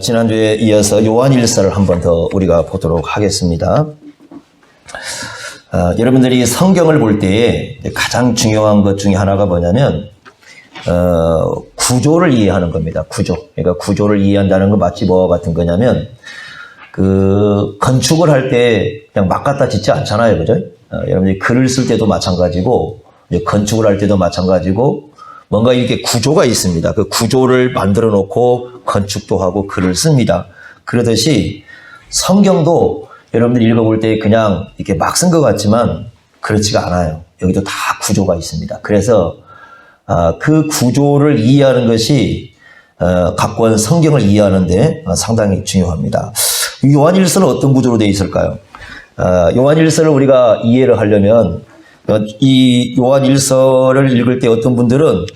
지난주에 이어서 요한일서를 한 번 더 우리가 보도록 하겠습니다. 여러분들이 성경을 볼 때에 가장 중요한 것 중에 하나가 뭐냐면 구조를 이해하는 겁니다. 구조. 그러니까 구조를 이해한다는 건 마치 뭐와 같은 거냐면 건축을 할 때 그냥 막 갖다 짓지 않잖아요. 그죠? 여러분들이 글을 쓸 때도 마찬가지고 건축을 할 때도 마찬가지고 뭔가 이렇게 구조가 있습니다. 그 구조를 만들어 놓고 건축도 하고 글을 씁니다. 그러듯이 성경도 여러분들이 읽어볼 때 그냥 이렇게 막 쓴 것 같지만 그렇지가 않아요. 여기도 다 구조가 있습니다. 그래서 그 구조를 이해하는 것이 갖고 온 성경을 이해하는데 상당히 중요합니다. 요한일서는 어떤 구조로 되어 있을까요? 요한일서를 우리가 이해를 하려면 이 요한일서를 읽을 때 어떤 분들은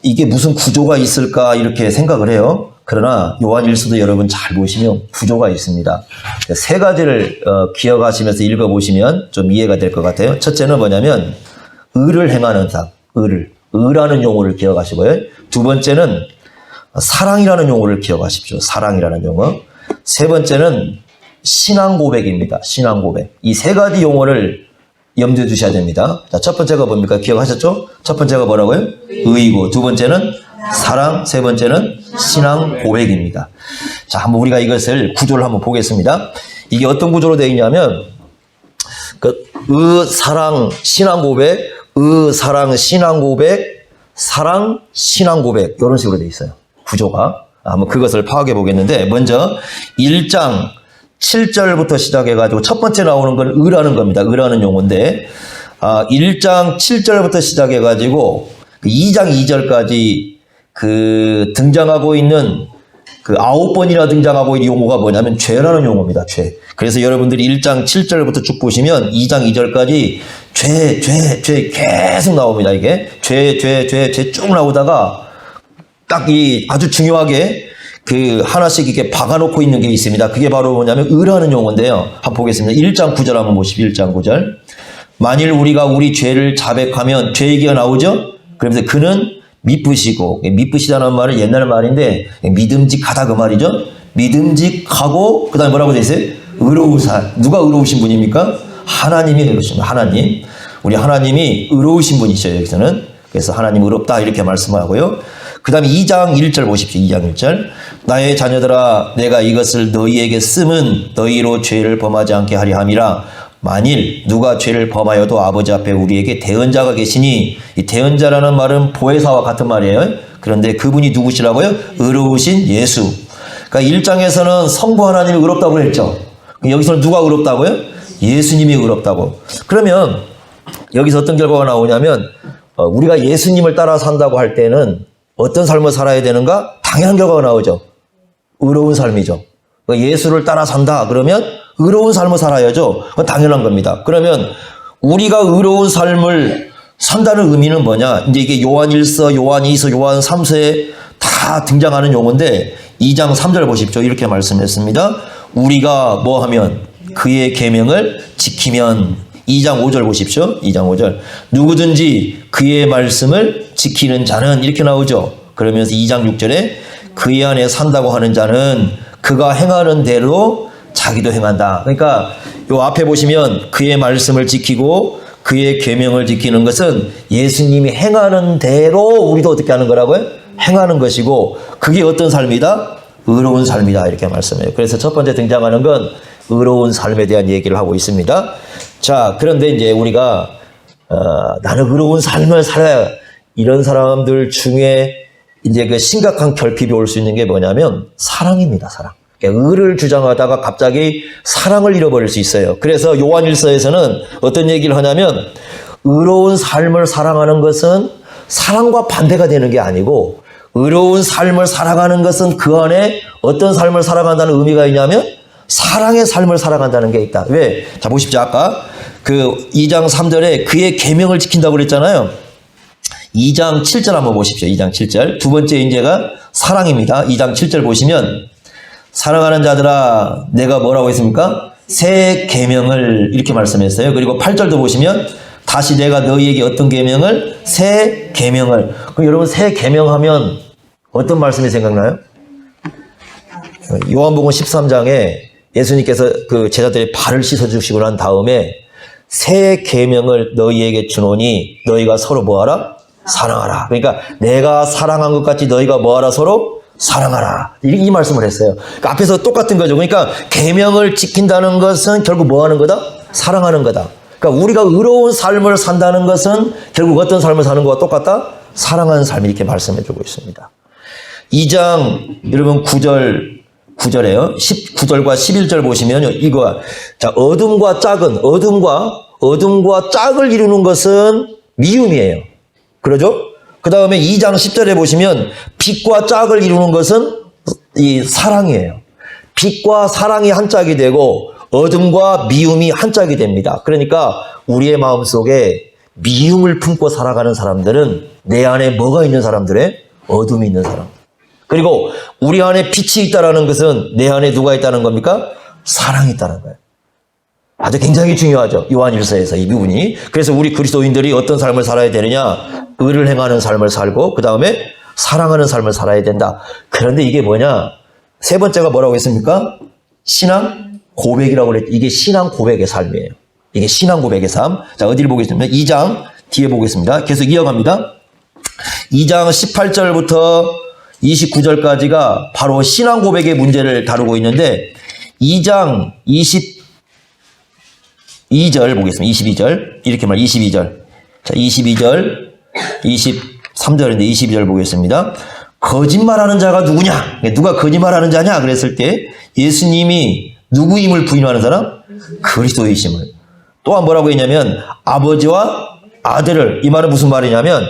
이게 무슨 구조가 있을까 이렇게 생각을 해요. 그러나 요한일서도 여러분 잘 보시면 구조가 있습니다. 세 가지를 기억하시면서 읽어보시면 좀 이해가 될 것 같아요. 첫째는 뭐냐면 의를 행하는 삶, 의라는 용어를 기억하시고요. 두 번째는 사랑이라는 용어를 기억하십시오. 사랑이라는 용어. 세 번째는 신앙 고백입니다. 신앙 고백. 이 세 가지 용어를 염두에 두셔야 됩니다. 자, 첫 번째가 뭡니까? 기억하셨죠? 첫 번째가 뭐라고요? 의고, 두 번째는 사랑, 세 번째는 신앙 고백입니다. 자, 한번 우리가 이것을 구조를 한번 보겠습니다. 이게 어떤 구조로 되어 있냐면 사랑, 신앙 고백, 사랑, 신앙 고백, 사랑, 신앙 고백 이런 식으로 되어 있어요. 구조가. 한번 그것을 파악해 보겠는데 먼저 1장 7절부터 시작해가지고 첫 번째 나오는 건 의라는 겁니다. 의라는 용어인데 1장 7절부터 시작해가지고 2장 2절까지 등장하고 있는 9번이나 등장하고 있는 용어가 뭐냐면 죄라는 용어입니다. 죄. 그래서 여러분들이 1장 7절부터 쭉 보시면 2장 2절까지 죄 계속 나옵니다. 이게 죄 쭉 나오다가 딱 아주 중요하게 하나씩 이렇게 박아놓고 있는 게 있습니다. 그게 바로 뭐냐면 의라는 용어인데요. 한번 보겠습니다. 1장 9절 한번 보십시오. 1장 9절. 만일 우리가 우리 죄를 자백하면 죄 얘기가 나오죠? 그러면서 그는 미쁘시고, 미쁘시다는 말은 옛날 말인데 믿음직하다 그 말이죠. 믿음직하고 그 다음에 뭐라고 되어 있어요? 의로우사. 누가 의로우신 분입니까? 하나님이 의로우십니다. 하나님. 우리 하나님이 의로우신 분이죠. 여기서는. 그래서 하나님 의롭다 이렇게 말씀하고요. 그 다음에 2장 1절 보십시오. 2장 1절. 나의 자녀들아 내가 이것을 너희에게 쓰면 너희로 죄를 범하지 않게 하려 함이라. 만일 누가 죄를 범하여도 아버지 앞에 우리에게 대언자가 계시니 이 대언자라는 말은 보혜사와 같은 말이에요. 그런데 그분이 누구시라고요? 의로우신 예수. 그러니까 1장에서는 성부 하나님이 의롭다고 했죠. 여기서는 누가 의롭다고요? 예수님이 의롭다고. 그러면 여기서 어떤 결과가 나오냐면 우리가 예수님을 따라 산다고 할 때는 어떤 삶을 살아야 되는가? 당연한 결과가 나오죠. 의로운 삶이죠. 예수를 따라 산다 그러면 의로운 삶을 살아야죠. 그건 당연한 겁니다. 그러면 우리가 의로운 삶을 산다는 의미는 뭐냐? 이제 이게 요한일서, 요한이서, 요한 3서에 다 등장하는 용어인데 2장 3절 보십시오. 이렇게 말씀했습니다. 우리가 뭐 하면 그의 계명을 지키면 2장 5절 보십시오. 2장 5절. 누구든지 그의 말씀을 지키는 자는 이렇게 나오죠. 그러면서 2장 6절에 그의 안에 산다고 하는 자는 그가 행하는 대로 자기도 행한다. 그러니까 요 앞에 보시면 그의 말씀을 지키고 그의 계명을 지키는 것은 예수님이 행하는 대로 우리도 어떻게 하는 거라고요? 행하는 것이고 그게 어떤 삶이다? 의로운 삶이다. 이렇게 말씀해요. 그래서 첫 번째 등장하는 건 의로운 삶에 대한 얘기를 하고 있습니다. 자, 그런데 이제 우리가 나는 의로운 삶을 살아야 이런 사람들 중에 이제 심각한 결핍이 올 수 있는 게 뭐냐면 사랑입니다. 사랑. 그러니까 의를 주장하다가 갑자기 사랑을 잃어버릴 수 있어요. 그래서 요한일서에서는 어떤 얘기를 하냐면 의로운 삶을 사랑하는 것은 사랑과 반대가 되는 게 아니고 의로운 삶을 살아가는 것은 그 안에 어떤 삶을 살아간다는 의미가 있냐면 사랑의 삶을 살아간다는 게 있다. 왜? 자, 보십시오. 아까 2장 3절에 그의 계명을 지킨다고 그랬잖아요. 2장 7절 한번 보십시오. 2장 7절. 두 번째 인재가 사랑입니다. 2장 7절 보시면 사랑하는 자들아 내가 뭐라고 했습니까? 새 계명을 이렇게 말씀했어요. 그리고 8절도 보시면 다시 내가 너희에게 어떤 계명을? 새 계명을. 그럼 여러분 새 계명하면 어떤 말씀이 생각나요? 요한복음 13장에 예수님께서 그 제자들의 발을 씻어주시고 난 다음에 새 계명을 너희에게 주노니 너희가 서로 뭐하라? 사랑하라. 그러니까 내가 사랑한 것 같이 너희가 뭐하라? 서로 사랑하라. 이 말씀을 했어요. 그러니까 앞에서 똑같은 거죠. 그러니까 계명을 지킨다는 것은 결국 뭐 하는 거다? 사랑하는 거다. 그러니까 우리가 의로운 삶을 산다는 것은 결국 어떤 삶을 사는 것과 똑같다? 사랑하는 삶, 이렇게 말씀해 주고 있습니다. 2장 여러분 9절에요. 9절과 11절 보시면요. 이거 자, 어둠과 짝을 이루는 것은 미움이에요. 그러죠? 그 다음에 2장 10절에 보시면 빛과 짝을 이루는 것은 이 사랑이에요. 빛과 사랑이 한 짝이 되고 어둠과 미움이 한 짝이 됩니다. 그러니까 우리의 마음속에 미움을 품고 살아가는 사람들은 내 안에 뭐가 있는 사람들의? 어둠이 있는 사람. 그리고 우리 안에 빛이 있다는 것은 내 안에 누가 있다는 겁니까? 사랑이 있다는 거예요. 아주 굉장히 중요하죠. 요한일서에서 이 부분이. 그래서 우리 그리스도인들이 어떤 삶을 살아야 되느냐? 의를 행하는 삶을 살고 그 다음에 사랑하는 삶을 살아야 된다. 그런데 이게 뭐냐? 세 번째가 뭐라고 했습니까? 신앙 고백이라고 그랬죠. 이게 신앙 고백의 삶이에요. 이게 신앙 고백의 삶. 자, 어디를 보겠습니다. 2장 뒤에 보겠습니다. 계속 이어갑니다. 2장 18절부터 29절까지가 바로 신앙 고백의 문제를 다루고 있는데 2장 22절 보겠습니다. 22절. 이렇게 22절. 자, 22절, 23절인데 22절 보겠습니다. 거짓말하는 자가 누구냐? 누가 거짓말하는 자냐? 그랬을 때 예수님이 누구임을 부인하는 사람? 그리스도이심을. 또한 뭐라고 했냐면 아버지와 아들을, 이 말은 무슨 말이냐면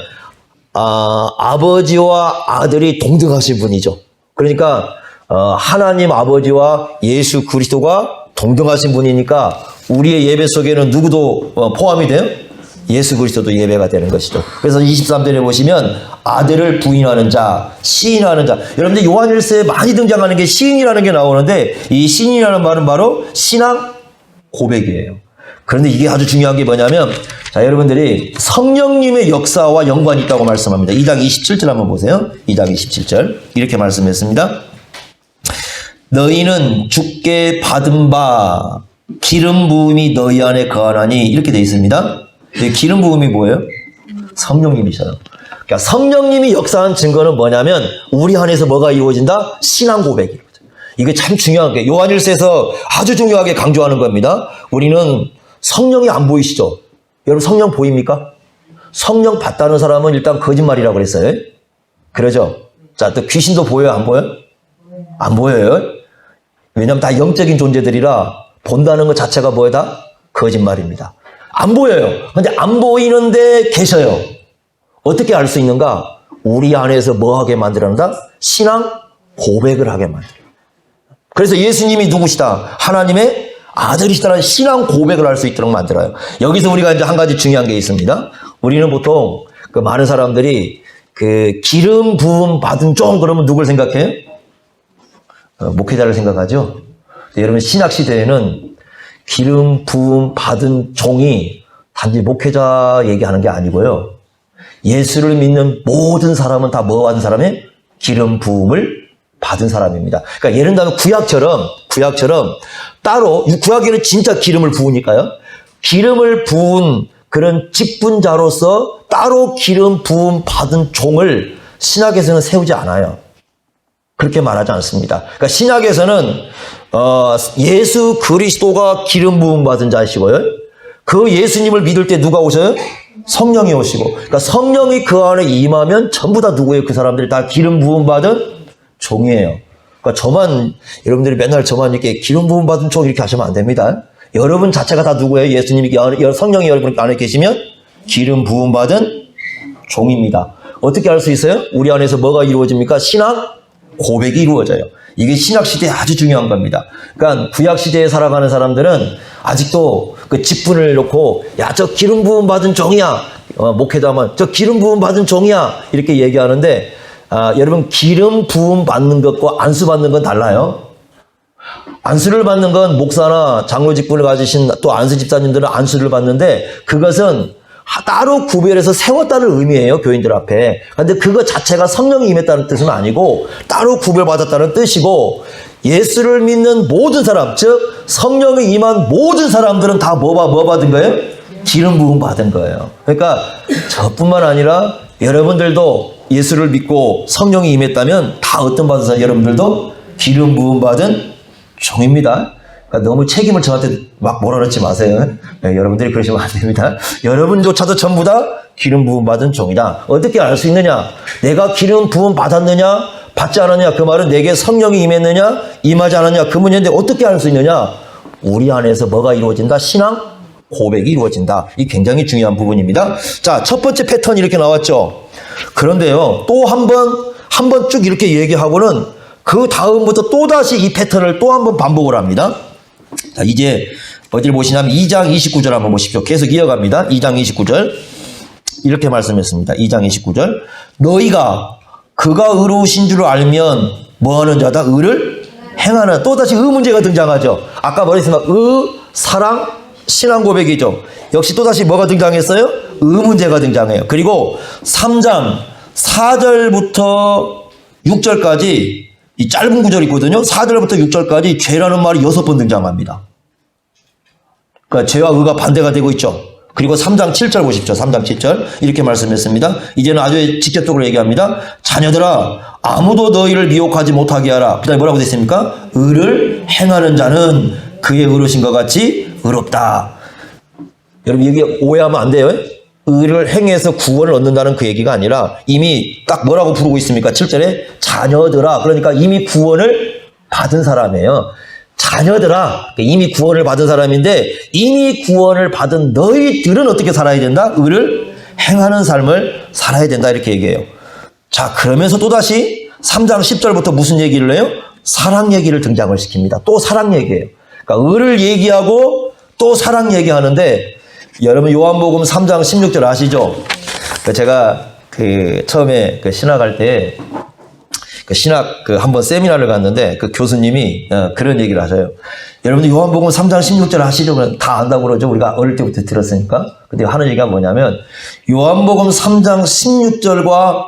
아버지와 아들이 동등하신 분이죠. 그러니까 하나님 아버지와 예수 그리스도가 동등하신 분이니까 우리의 예배 속에는 누구도 포함이 돼요? 예수 그리스도도 예배가 되는 것이죠. 그래서 23절에 보시면 아들을 부인하는 자, 시인하는 자. 여러분들 요한일서에 많이 등장하는 게 시인이라는 게 나오는데 이 시인이라는 말은 바로 신앙 고백이에요. 그런데 이게 아주 중요한 게 뭐냐면 자, 여러분들이 성령님의 역사와 연관이 있다고 말씀합니다. 2장 27절 한번 보세요. 2장 27절 이렇게 말씀했습니다. 너희는 주께 받은 바 기름 부음이 너희 안에 거하나니 이렇게 되어 있습니다. 기름 부음이 뭐예요? 성령님이셔요. 그러니까 성령님이 역사한 증거는 뭐냐면 우리 안에서 뭐가 이루어진다? 신앙 고백이. 이게 참 중요한 게 요한일서에서 아주 중요하게 강조하는 겁니다. 우리는 성령이 안 보이시죠? 여러분 성령 보입니까? 성령 봤다는 사람은 일단 거짓말이라고 그랬어요. 그러죠? 자, 또 귀신도 보여요? 안 보여요? 안 보여요. 왜냐하면 다 영적인 존재들이라 본다는 것 자체가 뭐예요? 다 거짓말입니다. 안 보여요. 근데 안 보이는데 계셔요. 어떻게 알 수 있는가? 우리 안에서 뭐 하게 만들어낸다? 신앙 고백을 하게 만들어요. 그래서 예수님이 누구시다? 하나님의 아들이시다는 신앙 고백을 할 수 있도록 만들어요. 여기서 우리가 이제 한 가지 중요한 게 있습니다. 우리는 보통 그 많은 사람들이 그 기름 부음 받은 종 그러면 누굴 생각해요? 목회자를 생각하죠. 여러분 신약 시대에는 기름 부음 받은 종이 단지 목회자 얘기하는 게 아니고요. 예수를 믿는 모든 사람은 다 뭐 받은 사람이에요? 기름 부음을 받은 사람입니다. 그러니까 예를 들면 구약처럼 따로 구약에는 진짜 기름을 부으니까요. 기름을 부은 그런 직분자로서 따로 기름 부음 받은 종을 신약에서는 세우지 않아요. 그렇게 말하지 않습니다. 그러니까 신약에서는 예수 그리스도가 기름 부음 받은 자이시고요. 그 예수님을 믿을 때 누가 오셔요? 성령이 오시고. 그러니까 성령이 그 안에 임하면 전부 다 누구예요? 그 사람들이 다 기름 부음 받은 종이에요. 그러니까 여러분들이 맨날 저만 이렇게 기름 부음 받은 종 이렇게 하시면 안 됩니다. 여러분 자체가 다 누구예요? 예수님이 성령이 여러분 안에 계시면 기름 부음 받은 종입니다. 어떻게 알 수 있어요? 우리 안에서 뭐가 이루어집니까? 신앙 고백이 이루어져요. 이게 신약시대에 아주 중요한 겁니다. 그러니까 구약시대에 살아가는 사람들은 아직도 그 직분을 놓고 야, 저 기름 부음 받은 종이야. 목회자만 저 기름 부음 받은 종이야. 이렇게 얘기하는데 여러분 기름 부음 받는 것과 안수 받는 건 달라요. 안수를 받는 건 목사나 장로 직분을 가지신 또 안수 집사님들은 안수를 받는데 그것은 따로 구별해서 세웠다는 의미예요. 교인들 앞에. 그런데 그거 자체가 성령이 임했다는 뜻은 아니고 따로 구별받았다는 뜻이고 예수를 믿는 모든 사람, 즉 성령이 임한 모든 사람들은 다 뭐 받은 거예요? 기름 부음 받은 거예요. 그러니까 저뿐만 아니라 여러분들도 예수를 믿고 성령이 임했다면 다 어떤 받은 사람, 여러분들도 기름 부음 받은 종입니다. 그러니까 너무 책임을 저한테 막 몰아넣지 마세요. 네, 여러분들이 그러시면 안 됩니다. 여러분조차도 전부 다 기름 부음 받은 종이다. 어떻게 알 수 있느냐? 내가 기름 부음 받았느냐? 받지 않았느냐? 그 말은 내게 성령이 임했느냐? 임하지 않았느냐? 그 문제인데 어떻게 알 수 있느냐? 우리 안에서 뭐가 이루어진다? 신앙 고백이 이루어진다. 이 굉장히 중요한 부분입니다. 자, 첫 번째 패턴이 이렇게 나왔죠. 그런데요, 또 한 번 쭉 이렇게 얘기하고는 그 다음부터 또다시 이 패턴을 또 한 번 반복을 합니다. 자, 이제 어디를 보시냐면 2장 29절 한번 보십시오. 계속 이어갑니다. 2장 29절. 이렇게 말씀했습니다. 2장 29절. 너희가 그가 의로우신 줄 알면 뭐하는 자다? 의를 행하는. 또다시 의 문제가 등장하죠. 아까 말했지만 사랑, 신앙 고백이죠. 역시 또다시 뭐가 등장했어요? 의 문제가 등장해요. 그리고 3장 4절부터 6절까지 이 짧은 구절이 있거든요. 4절부터 6절까지 죄라는 말이 6번 등장합니다. 그러니까 죄와 의가 반대가 되고 있죠. 그리고 3장 7절 보십시오. 3장 7절 이렇게 말씀했습니다. 이제는 아주 직접적으로 얘기합니다. 자녀들아, 아무도 너희를 미혹하지 못하게 하라. 그 다음에 뭐라고 됐습니까? 의를 행하는 자는 그의 의로우신 것 같이 의롭다. 여러분 여기 오해하면 안 돼요. 의를 행해서 구원을 얻는다는 그 얘기가 아니라 이미 딱 뭐라고 부르고 있습니까? 7절에 자녀들아. 그러니까 이미 구원을 받은 사람이에요. 자녀들아. 이미 구원을 받은 사람인데 이미 구원을 받은 너희들은 어떻게 살아야 된다? 의를 행하는 삶을 살아야 된다. 이렇게 얘기해요. 자, 그러면서 또다시 3장 10절부터 무슨 얘기를 해요? 사랑 얘기를 등장을 시킵니다. 또 사랑 얘기예요. 그러니까 의를 얘기하고 또 사랑 얘기하는데 여러분 요한복음 3장 16절 아시죠? 제가 처음에 신학할 때 신학 한번 세미나를 갔는데 그 교수님이 그런 얘기를 하셔요. 여러분들 요한복음 3장 16절 아시죠? 다 안다고 그러죠. 우리가 어릴 때부터 들었으니까. 근데 하는 얘기가 뭐냐면 요한복음 3장 16절과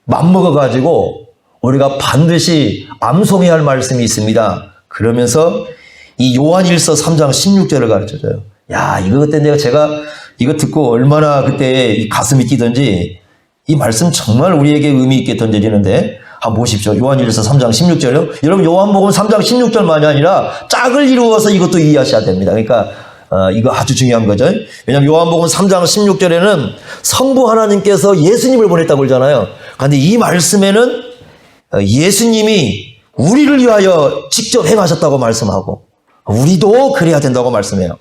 맞먹어 가지고 우리가 반드시 암송해야 할 말씀이 있습니다. 그러면서 이 요한일서 3장 16절을 가르쳐줘요. 야, 이거 그때 제가 이거 듣고 얼마나 그때 이 가슴이 뛰던지 이 말씀 정말 우리에게 의미 있게 던져지는데 한번 보십시오. 요한일서 3장 16절요. 여러분 요한복음 3장 16절만이 아니라 짝을 이루어서 이것도 이해하셔야 됩니다. 그러니까 이거 아주 중요한 거죠. 왜냐하면 요한복음 3장 16절에는 성부 하나님께서 예수님을 보냈다고 그러잖아요. 그런데 이 말씀에는 예수님이 우리를 위하여 직접 행하셨다고 말씀하고 우리도 그래야 된다고 말씀해요.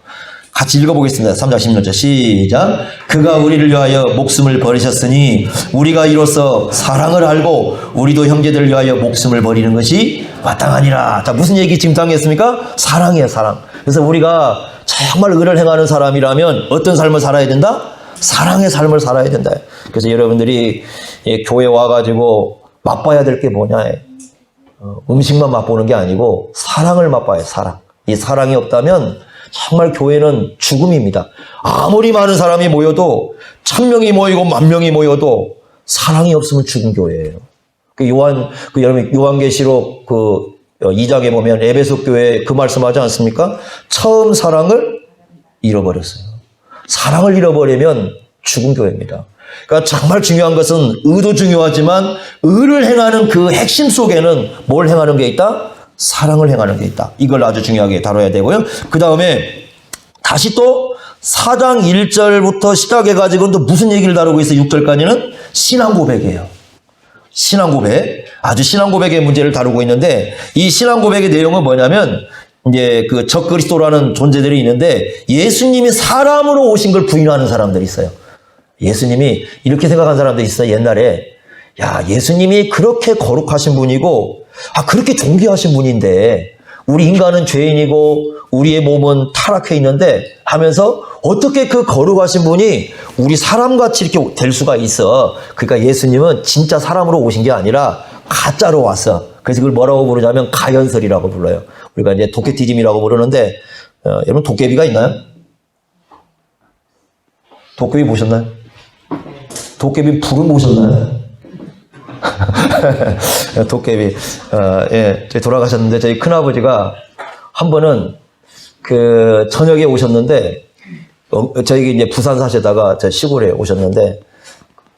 같이 읽어보겠습니다. 3장 16절 시작. 그가 우리를 위하여 목숨을 버리셨으니 우리가 이로써 사랑을 알고 우리도 형제들을 위하여 목숨을 버리는 것이 마땅하니라. 자, 무슨 얘기 지금 당했습니까? 사랑이에요, 사랑. 그래서 우리가 정말 의를 행하는 사람이라면 어떤 삶을 살아야 된다? 사랑의 삶을 살아야 된다. 그래서 여러분들이 교회 와가지고 맛봐야 될 게 뭐냐? 음식만 맛보는 게 아니고 사랑을 맛봐요, 사랑. 이 사랑이 없다면 정말 교회는 죽음입니다. 아무리 많은 사람이 모여도 1000명이 모이고 10,000명이 모여도 사랑이 없으면 죽은 교회예요. 여러분 요한계시록 2장에 보면 에베소 교회 그 말씀하지 않습니까? 처음 사랑을 잃어버렸어요. 사랑을 잃어버리면 죽은 교회입니다. 그러니까 정말 중요한 것은 의도 중요하지만 의를 행하는 그 핵심 속에는 뭘 행하는 게 있다? 사랑을 행하는 게 있다. 이걸 아주 중요하게 다뤄야 되고요. 그 다음에 다시 또 4장 1절부터 시작해가지고 또 무슨 얘기를 다루고 있어요? 6절까지는 신앙 고백이에요. 신앙 고백. 아주 신앙 고백의 문제를 다루고 있는데 이 신앙 고백의 내용은 뭐냐면 이제 그 적그리스도라는 존재들이 있는데 예수님이 사람으로 오신 걸 부인하는 사람들이 있어요. 예수님이 이렇게 생각한 사람들이 있어요. 옛날에 야, 예수님이 그렇게 거룩하신 분이고 그렇게 존귀하신 분인데 우리 인간은 죄인이고 우리의 몸은 타락해 있는데 하면서 어떻게 그 거룩하신 분이 우리 사람같이 이렇게 될 수가 있어. 그러니까 예수님은 진짜 사람으로 오신 게 아니라 가짜로 왔어. 그래서 그걸 뭐라고 부르냐면 가연설이라고 불러요. 우리가 이제 도케티즘이라고 부르는데 여러분 도깨비가 있나요? 도깨비 보셨나요? 도깨비 불은 보셨나요? 도깨비. 예, 저희 돌아가셨는데, 저희 큰아버지가 한 번은 그 저녁에 오셨는데, 저희 이제 부산 사시다가 저 시골에 오셨는데,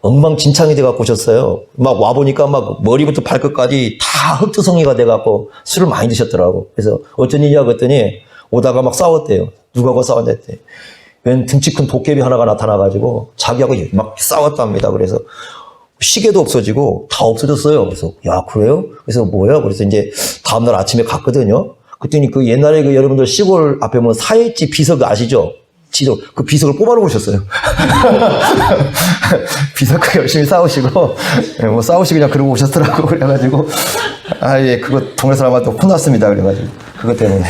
엉망진창이 돼갖고 오셨어요. 막 와보니까 막 머리부터 발끝까지 다 흑투성이가 돼갖고 술을 많이 드셨더라고. 그래서 어쩐 일이냐 그랬더니 오다가 막 싸웠대요. 누가고 싸웠댔대. 웬 등치 큰 도깨비 하나가 나타나가지고 자기하고 막 싸웠답니다. 그래서 시계도 없어지고 다 없어졌어요. 그래서 야 그래요? 그래서 뭐야? 그래서 이제 다음날 아침에 갔거든요. 그랬더니 그 옛날에 그 여러분들 시골 앞에 보면 사회지 비석 아시죠? 지도 그 비석을 뽑아놓으셨어요. 비석과 열심히 싸우시고 뭐 싸우시고 그냥 그러고 오셨더라고. 그래가지고 예 그거 동네 사람한테 혼났습니다. 그래가지고 그것 때문에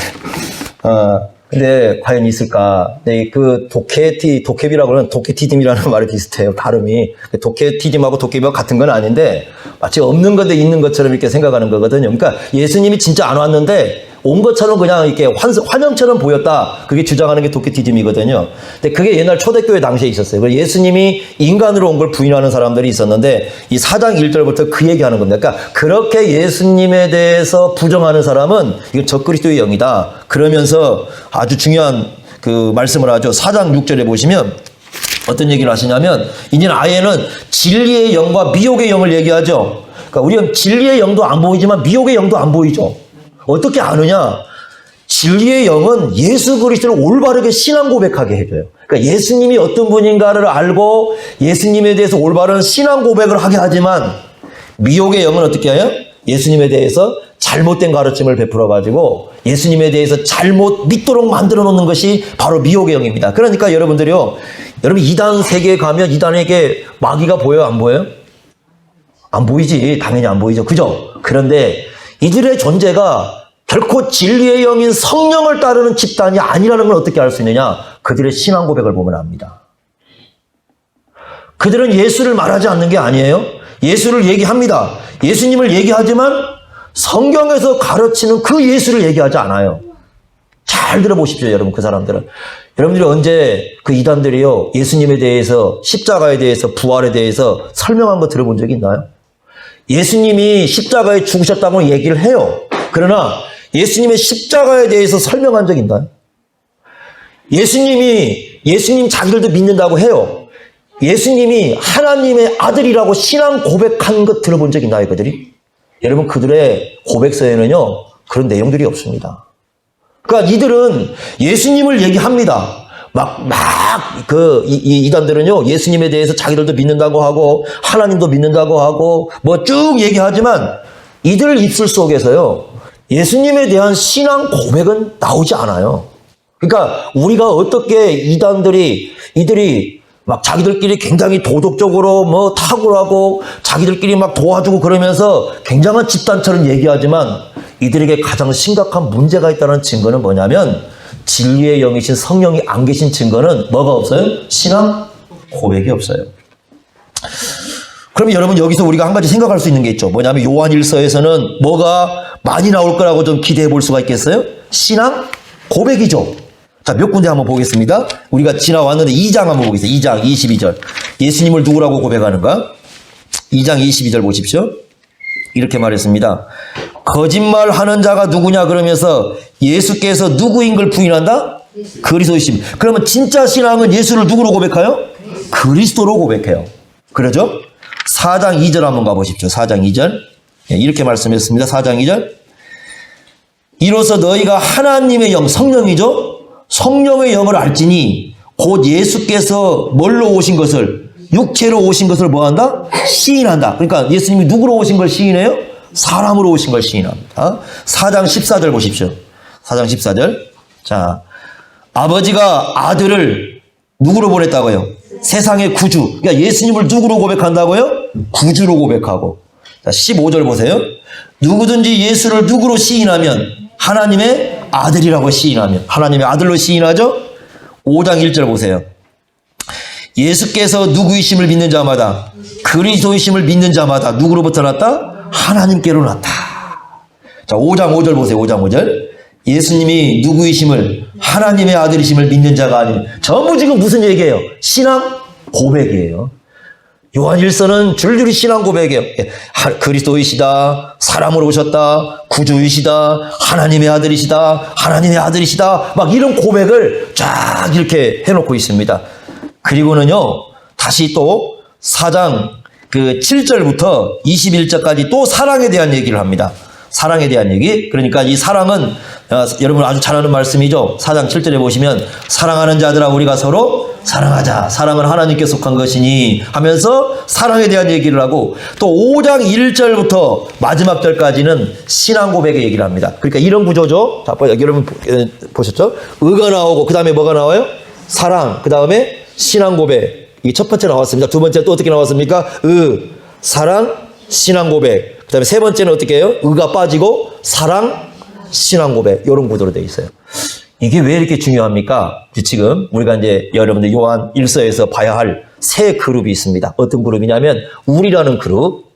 근데 과연 있을까? 네, 그 도깨비라고 하는 도깨티즘이라는 말이 비슷해요. 발음이 도깨티즘하고 도깨비와 같은 건 아닌데 마치 없는 건데 있는 것처럼 이렇게 생각하는 거거든요. 그러니까 예수님이 진짜 안 왔는데 온 것처럼 그냥 이렇게 환영처럼 보였다. 그게 주장하는 게 도깨티즘이거든요. 근데 그게 옛날 초대교회 당시에 있었어요. 예수님이 인간으로 온 걸 부인하는 사람들이 있었는데 이 4장 1절부터 그 얘기하는 겁니다. 그러니까 그렇게 예수님에 대해서 부정하는 사람은 이거 적그리스도의 영이다. 그러면서 아주 중요한 그 말씀을 하죠. 4장 6절에 보시면 어떤 얘기를 하시냐면 이제는 아예는 진리의 영과 미혹의 영을 얘기하죠. 그러니까 우리는 진리의 영도 안 보이지만 미혹의 영도 안 보이죠. 어떻게 아느냐? 진리의 영은 예수 그리스도를 올바르게 신앙 고백하게 해줘요. 그러니까 예수님이 어떤 분인가를 알고 예수님에 대해서 올바른 신앙 고백을 하게 하지만 미혹의 영은 어떻게 해요? 예수님에 대해서 잘못된 가르침을 베풀어가지고 예수님에 대해서 잘못 믿도록 만들어 놓는 것이 바로 미혹의 영입니다. 그러니까 여러분들이요. 여러분 이단 세계에 가면 이단에게 마귀가 보여요? 안 보여요? 안 보이지. 당연히 안 보이죠. 그죠? 그런데 이들의 존재가 결코 진리의 영인 성령을 따르는 집단이 아니라는 걸 어떻게 알 수 있느냐? 그들의 신앙 고백을 보면 압니다. 그들은 예수를 말하지 않는 게 아니에요. 예수를 얘기합니다. 예수님을 얘기하지만 성경에서 가르치는 그 예수를 얘기하지 않아요. 잘 들어보십시오, 여러분. 그 사람들은. 여러분들이 언제 그 이단들이요, 예수님에 대해서, 십자가에 대해서, 부활에 대해서 설명한 거 들어본 적이 있나요? 예수님이 십자가에 죽으셨다고 얘기를 해요. 그러나 예수님의 십자가에 대해서 설명한 적 있나요? 예수님 자기들도 믿는다고 해요. 예수님이 하나님의 아들이라고 신앙 고백한 것 들어본 적 있나요, 그들이? 여러분, 그들의 고백서에는요, 그런 내용들이 없습니다. 그러니까 이들은 예수님을 얘기합니다. 이단들은요, 예수님에 대해서 자기들도 믿는다고 하고, 하나님도 믿는다고 하고, 뭐 쭉 얘기하지만, 이들 입술 속에서요, 예수님에 대한 신앙 고백은 나오지 않아요. 그러니까, 우리가 어떻게 이들이 막 자기들끼리 굉장히 도덕적으로 뭐 탁월하고, 자기들끼리 막 도와주고 그러면서 굉장한 집단처럼 얘기하지만, 이들에게 가장 심각한 문제가 있다는 증거는 뭐냐면, 진리의 영이신 성령이 안 계신 증거는 뭐가 없어요? 신앙 고백이 없어요. 그러면 여러분 여기서 우리가 한 가지 생각할 수 있는 게 있죠. 뭐냐면 요한일서에서는 뭐가 많이 나올 거라고 좀 기대해 볼 수가 있겠어요? 신앙 고백이죠. 자, 몇 군데 한번 보겠습니다. 우리가 지나왔는데 2장 한번 보겠습니다. 2장 22절. 예수님을 누구라고 고백하는가? 2장 22절 보십시오. 이렇게 말했습니다. 거짓말하는 자가 누구냐 그러면서 예수께서 누구인 걸 부인한다? 그리스도이심. 그러면 진짜 신앙은 예수를 누구로 고백해요? 그리스도로 고백해요. 그러죠? 4장 2절 한번 가보십시오. 4장 2절. 이렇게 말씀했습니다. 4장 2절. 이로써 너희가 하나님의 영, 성령이죠? 성령의 영을 알지니 곧 예수께서 뭘로 오신 것을, 육체로 오신 것을 뭐한다? 시인한다. 그러니까 예수님이 누구로 오신 걸 시인해요? 사람으로 오신 걸 시인합니다. 4장 14절 보십시오. 4장 14절. 자, 아버지가 아들을 누구로 보냈다고요? 세상의 구주. 그러니까 예수님을 누구로 고백한다고요? 구주로 고백하고. 자, 15절 보세요. 누구든지 예수를 누구로 시인하면 하나님의 아들이라고 시인하면 하나님의 아들로 시인하죠? 5장 1절 보세요. 예수께서 누구이심을 믿는 자마다 그리스도이심을 믿는 자마다 누구로부터 났다? 하나님께로 났다. 자, 5장 5절 보세요. 5장 5절. 예수님이 누구이심을 하나님의 아들이심을 믿는 자가 아닌 전부 지금 무슨 얘기예요? 신앙 고백이에요. 요한 1서는 줄줄이 신앙 고백이에요. 그리스도이시다, 사람으로 오셨다, 구주이시다, 하나님의 아들이시다, 하나님의 아들이시다, 막 이런 고백을 쫙 이렇게 해놓고 있습니다. 그리고는요, 다시 또 4장 7절부터 21절까지 또 사랑에 대한 얘기를 합니다. 사랑에 대한 얘기. 그러니까 이 사랑은 여러분 아주 잘 아는 말씀이죠. 4장 7절에 보시면 사랑하는 자들아 우리가 서로 사랑하자. 사랑은 하나님께 속한 것이니 하면서 사랑에 대한 얘기를 하고 또 5장 1절부터 마지막 절까지는 신앙 고백의 얘기를 합니다. 그러니까 이런 구조죠. 자, 여러분 보셨죠? 의가 나오고 그 다음에 뭐가 나와요? 사랑. 그 다음에 신앙 고백. 이 첫 번째 나왔습니다. 두 번째 또 어떻게 나왔습니까? 사랑, 신앙 고백. 그 다음에 세 번째는 어떻게 해요? 의가 빠지고 사랑, 신앙 고백. 이런 구조로 되어 있어요. 이게 왜 이렇게 중요합니까? 지금 우리가 이제 여러분들 요한 1서에서 봐야 할 세 그룹이 있습니다. 어떤 그룹이냐면 우리라는 그룹,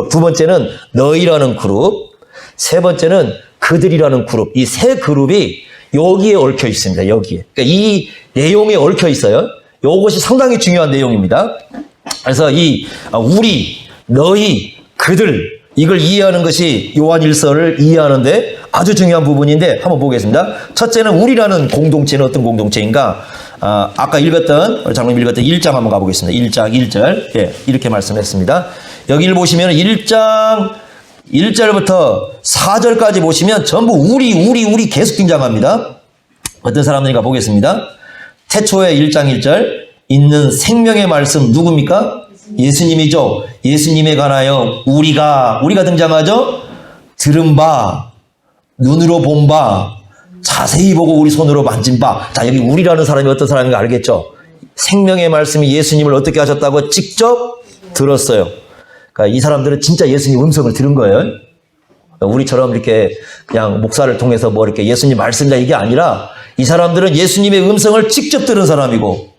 두 번째는 너희라는 그룹, 세 번째는 그들이라는 그룹. 이 세 그룹이 여기에 얽혀 있습니다. 여기에. 그러니까 이 내용에 얽혀 있어요. 이것이 상당히 중요한 내용입니다. 그래서 이 우리, 너희, 그들 이걸 이해하는 것이 요한 1서를 이해하는데 아주 중요한 부분인데 한번 보겠습니다. 첫째는 우리라는 공동체는 어떤 공동체인가? 아까 읽었던 장로님 읽었던 1장 한번 가보겠습니다. 1장 1절 예, 이렇게 말씀했습니다. 여기를 보시면 1장 1절부터 4절까지 보시면 전부 우리 계속 등장합니다. 어떤 사람들인가 보겠습니다. 태초에 1장 1절 있는 생명의 말씀 누굽니까? 예수님이죠. 예수님에 관하여 우리가 등장하죠. 들은 바, 눈으로 본 바, 자세히 보고 우리 손으로 만진 바. 자, 여기 우리라는 사람이 어떤 사람인가 알겠죠? 생명의 말씀이 예수님을 어떻게 하셨다고 직접 들었어요. 그러니까 이 사람들은 진짜 예수님 음성을 들은 거예요. 우리처럼 이렇게 그냥 목사를 통해서 뭐 이렇게 예수님 말씀이다 이게 아니라 이 사람들은 예수님의 음성을 직접 들은 사람이고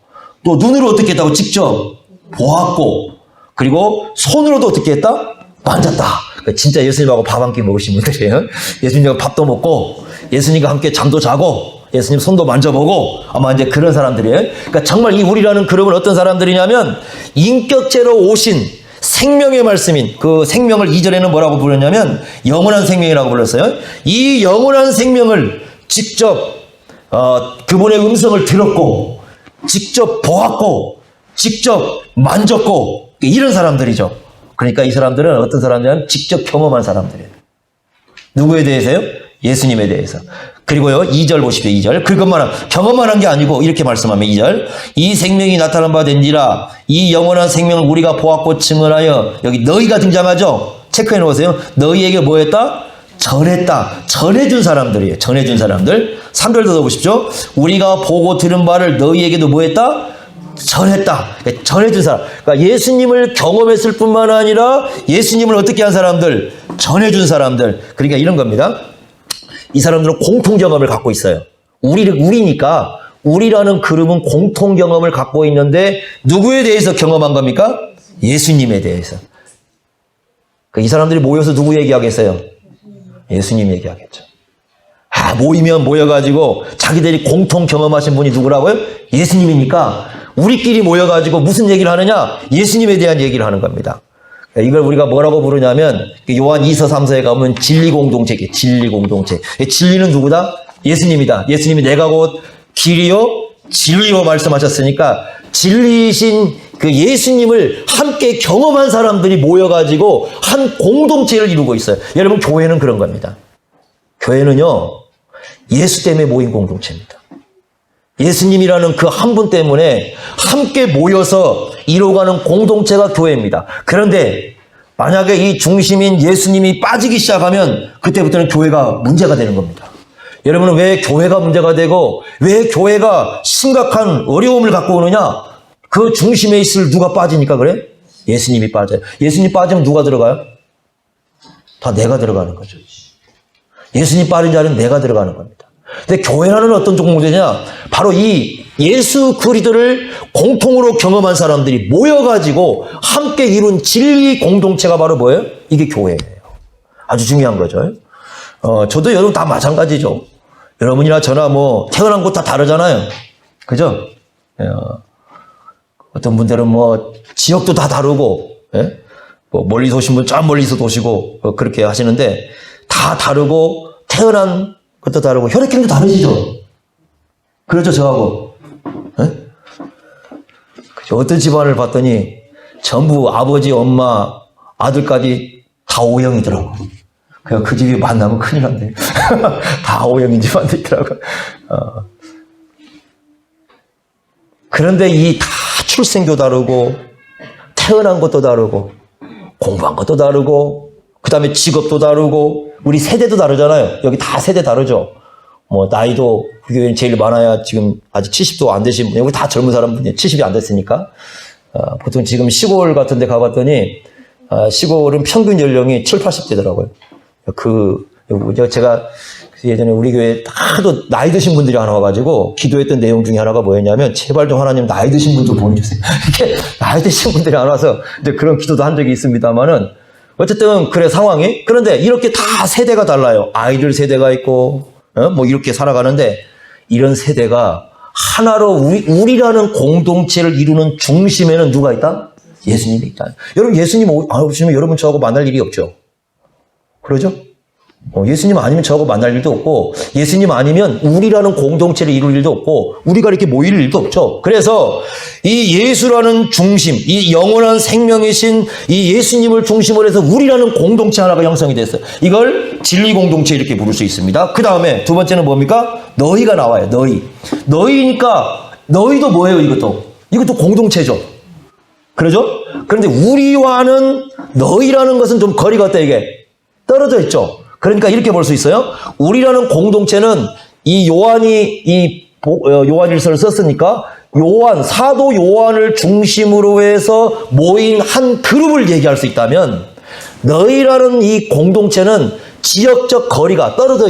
또 눈으로 어떻게 했다고 직접 보았고 그리고 손으로도 어떻게 했다? 만졌다. 그러니까 진짜 예수님하고 밥 한 끼 먹으신 분들이에요. 예수님하고 밥도 먹고 예수님과 함께 잠도 자고 예수님 손도 만져보고 아마 이제 그런 사람들이에요. 그러니까 정말 이 우리라는 그룹은 어떤 사람들이냐면 인격체로 오신 생명의 말씀인 그 생명을 2절에는 뭐라고 부르냐면 영원한 생명이라고 불렀어요. 이 영원한 생명을 직접 그분의 음성을 들었고 직접 보았고 직접 만졌고 이런 사람들이죠. 그러니까 이 사람들은 어떤 사람들이냐면 직접 경험한 사람들이에요. 누구에 대해서요? 예수님에 대해서. 그리고요 2절 보십시오. 2절 경험만 한 게 아니고 이렇게 말씀하면 2절 이 생명이 나타난 바 된지라 이 영원한 생명을 우리가 보았고 증언하여 여기 너희가 등장하죠. 체크해 놓으세요. 너희에게 뭐 했다? 전했다. 전해준 사람들이에요. 전해준 사람들. 3절 더 보십시오. 우리가 보고 들은 바를 너희에게도 뭐 했다? 전했다. 전해준 사람. 그러니까 예수님을 경험했을 뿐만 아니라 예수님을 어떻게 한 사람들? 전해준 사람들. 그러니까 이런 겁니다. 이 사람들은 공통 경험을 갖고 있어요. 우리니까 우리라는 그룹은 공통 경험을 갖고 있는데 누구에 대해서 경험한 겁니까? 예수님에 대해서. 이 사람들이 모여서 누구 얘기하겠어요? 예수님 얘기하겠죠. 모이면 모여가지고 자기들이 공통 경험하신 분이 누구라고요? 예수님이니까 우리끼리 모여가지고 무슨 얘기를 하느냐? 예수님에 대한 얘기를 하는 겁니다. 이걸 우리가 뭐라고 부르냐면 요한 2서 3서에 가면 진리 공동체. 진리는 누구다? 예수님이다. 예수님이 내가 곧 길이요 진리요 말씀하셨으니까 진리이신 그 예수님을 함께 경험한 사람들이 모여가지고 한 공동체를 이루고 있어요. 여러분 교회는 그런 겁니다. 교회는요 예수 때문에 모인 공동체입니다. 예수님이라는 그 한 분 때문에 함께 모여서 이루어가는 공동체가 교회입니다. 그런데 만약에 이 중심인 예수님이 빠지기 시작하면 그때부터는 교회가 문제가 되는 겁니다. 여러분은 왜 교회가 문제가 되고 왜 교회가 심각한 어려움을 갖고 오느냐? 그 중심에 있을 누가 빠지니까 그래? 예수님이 빠져요. 예수님 빠지면 누가 들어가요? 다 내가 들어가는 거죠. 예수님 빠진 자리는 내가 들어가는 겁니다. 근데 교회라는 어떤 공동체냐? 바로 이 예수 그리스도를 공통으로 경험한 사람들이 모여가지고 함께 이룬 진리 공동체가 바로 뭐예요? 이게 교회예요. 아주 중요한 거죠. 저도 여러분 다 마찬가지죠. 여러분이나 저나 뭐 태어난 곳 다 다르잖아요. 그죠? 어떤 분들은 뭐 지역도 다 다르고, 예? 뭐 멀리서 오신 분 저 멀리서 오시고 그렇게 하시는데 다 다르고 태어난 것도 다르고 혈액형도 다르시죠. 그렇죠, 저하고. 예? 어떤 집안을 봤더니 전부 아버지, 엄마, 아들까지 다 O형이더라고. 그냥 그 집이 만나면 큰일 난대. 다 O형인 집안도 있더라고. 그런데 이 다 출생도 다르고, 태어난 것도 다르고, 공부한 것도 다르고, 그 다음에 직업도 다르고, 우리 세대도 다르잖아요. 여기 다 세대 다르죠. 뭐, 나이도, 우리 교회는 제일 많아야 지금 아직 70도 안 되신 분, 여기 다 젊은 사람분이 70이 안 됐으니까. 보통 지금 시골 같은 데 가봤더니, 시골은 평균 연령이 7, 80대더라고요. 제가 예전에 우리 교회에 하도 나이 드신 분들이 하나 와가지고 기도했던 내용 중에 하나가 뭐였냐면 제발 좀 하나님 나이 드신 분 좀 보내주세요. 이렇게 나이 드신 분들이 안 와서 이제 그런 기도도 한 적이 있습니다만은 어쨌든 그래 상황이. 그런데 이렇게 다 세대가 달라요. 아이들 세대가 있고 뭐 이렇게 살아가는데 이런 세대가 하나로 우리라는 공동체를 이루는 중심에는 누가 있다? 예수님이 있다. 여러분 예수님 오시면 여러분 저하고 만날 일이 없죠. 그러죠? 예수님 아니면 저하고 만날 일도 없고 예수님 아니면 우리라는 공동체를 이룰 일도 없고 우리가 이렇게 모일 일도 없죠. 그래서 이 예수라는 중심, 이 영원한 생명이신 이 예수님을 중심으로 해서 우리라는 공동체 하나가 형성이 됐어요. 이걸 진리 공동체 이렇게 부를 수 있습니다. 그 다음에 두 번째는 뭡니까? 너희가 나와요. 너희니까 너희도 뭐예요? 이것도 공동체죠. 그러죠? 그런데 우리와는 너희라는 것은 좀 거리가 어때 이게? 떨어져 있죠. 그러니까 이렇게 볼 수 있어요. 우리라는 공동체는 이 요한이 요한일서를 썼으니까 사도 요한을 중심으로 해서 모인 한 그룹을 얘기할 수 있다면 너희라는 이 공동체는 지역적 거리가 떨어져